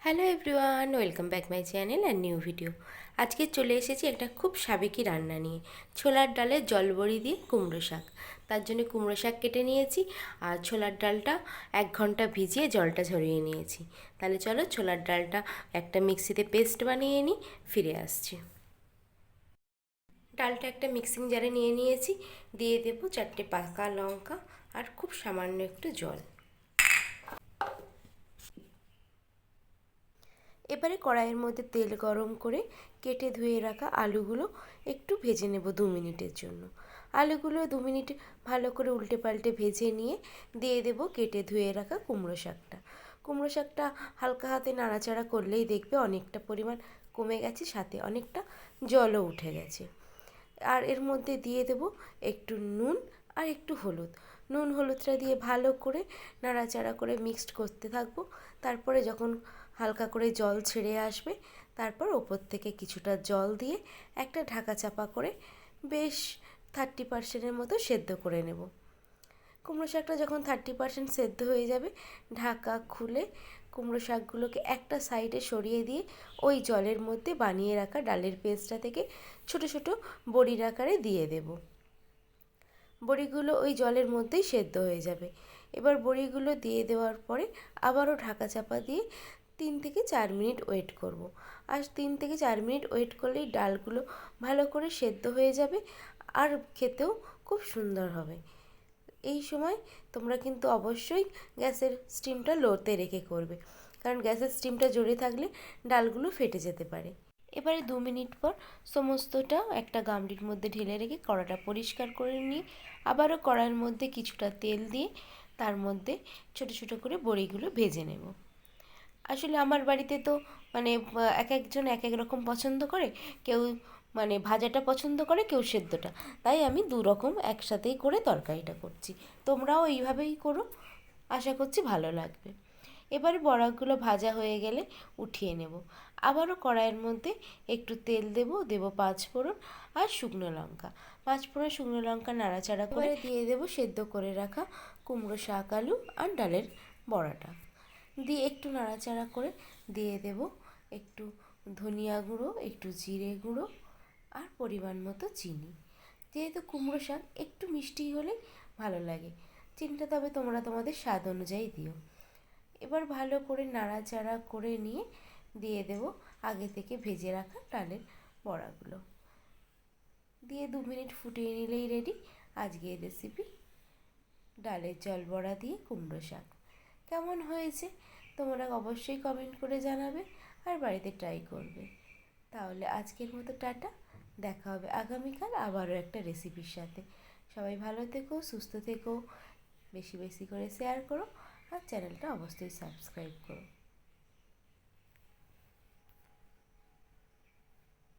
Hello everyone, welcome back my channel and new video. আজকে চলে এসেছি একটা খুব সাবেকি রান্না নিয়ে, ছোলার ডালের জলবড়ি দিয়ে কুমড়ো শাক। তার জন্য কুমড়ো শাক কেটে নিয়েছি আর ছোলার ডালটা 1 ঘন্টা ভিজিয়ে জলটা ঝরিয়ে নিয়েছি। তাহলে চলো ছোলার ডালটা একটা মিক্সিতে পেস্ট বানিয়ে নিই, ফিরে আসছি। ডালটা একটা মিক্সিং জারে নিয়ে নিয়েছি, দিয়ে দেবো 4টে পাকা লঙ্কা আর খুব সামান্য একটু জল। এবারে কড়াইয়ের মধ্যে তেল গরম করে কেটে ধুয়ে রাখা আলুগুলো একটু ভেজে নেব 2 মিনিটের জন্য। আলুগুলো 2 মিনিট ভালো করে উল্টে পাল্টে ভেজে নিয়ে দিয়ে দেব কেটে ধুয়ে রাখা কুমড়ো শাকটা। কুমড়ো শাকটা হালকা হাতে নাড়াচাড়া করলেই দেখবে অনেকটা পরিমাণ কমে গেছে, সাথে অনেকটা জলও উঠে গেছে। আর এর মধ্যে দিয়ে দেব একটু নুন আর একটু হলুদ। নুন হলুদটা দিয়ে ভালো করে নাড়াচাড়া করে মিক্সড করতে থাকবো। তারপরে যখন হালকা করে জল ছেড়ে আসবে, তারপর ওপর থেকে কিছুটা জল দিয়ে একটা ঢাকা চাপা করে বেশ 30% মতো সেদ্ধ করে নেব। কুমড়ো শাকটা যখন 30% সেদ্ধ হয়ে যাবে, ঢাকা খুলে কুমড়ো শাকগুলোকে একটা সাইডে সরিয়ে দিয়ে ওই জলের মধ্যে বানিয়ে রাখা ডালের পেস্টটা থেকে ছোট ছোট বড়ির আকারে দিয়ে দেব। বড়িগুলো ওই জলের মধ্যেই সেদ্ধ হয়ে যাবে। এবার বড়িগুলো দিয়ে দেওয়ার পরে আবারও ঢাকা চাপা দিয়ে 3 থেকে 4 মিনিট ওয়েট করব। আর 3 থেকে 4 মিনিট ওয়েট করলেই ডালগুলো ভালো করে সেদ্ধ হয়ে যাবে আর খেতেও খুব সুন্দর হবে। এই সময় তোমরা কিন্তু অবশ্যই গ্যাসের স্টিমটা লোতে রেখে করবে, কারণ গ্যাসের স্টিমটা জোরে থাকলে ডালগুলো ফেটে যেতে পারে। এবারে 2 মিনিট পর সমস্তটা একটা গামলির মধ্যে ঢেলে রেখে কড়াটা পরিষ্কার করে নিয়ে আবারও কড়াইয়ের মধ্যে কিছুটা তেল দিয়ে তার মধ্যে ছোট ছোট করে বড়িগুলো ভেজে নেব। আসলে আমার বাড়িতে তো এক একজন এক এক রকম পছন্দ করে, কেউ ভাজাটা পছন্দ করে, কেউ সেদ্ধটা। তাই আমি 2 রকম একসাথেই করে তরকারিটা করছি। তোমরাও এইভাবেই করো, আশা করছি ভালো লাগবে। এবারে বড়াগুলো ভাজা হয়ে গেলে উঠিয়ে নেব। আবারও কড়াইয়ের মধ্যে একটু তেল দেব 5 ফোড়ন আর শুকনো লঙ্কা। 5 ফোড়ন শুকনো লঙ্কা নাড়াচাড়া করে দিয়ে দেব সেদ্ধ করে রাখা কুমড়ো শাক, আলু আর ডালের বড়াটা। দিয়ে একটু নাড়াচাড়া করে দিয়ে দেব একটু ধনিয়া গুঁড়ো, একটু জিরে গুঁড়ো আর পরিমাণ মতো চিনি। যেহেতু কুমড়ো শাক একটু মিষ্টি হলে ভালো লাগে, চিনিটা তবে তোমরা তোমাদের স্বাদ অনুযায়ী দিও। এবার ভালো করে নাড়াচাড়া করে নিয়ে দিয়ে দেব আগে থেকে ভেজে রাখা ডালের বড়াগুলো। দিয়ে 2 মিনিট ফুটিয়ে নিলেই রেডি আজকের রেসিপি, ডালের জল বড়া দিয়ে কুমড়ো শাক। কেমন হয়েছে তোমরা অবশ্যই কমেন্ট করে জানাবে আর বাড়িতে ট্রাই করবে। তাহলে আজকের মতো টাটা, দেখা হবে আগামীকাল আবারও একটা রেসিপির সাথে। সবাই ভালো থেকো, সুস্থ থেকো, বেশি বেশি করে শেয়ার করো আর চ্যানেলটা অবশ্যই সাবস্ক্রাইব করো।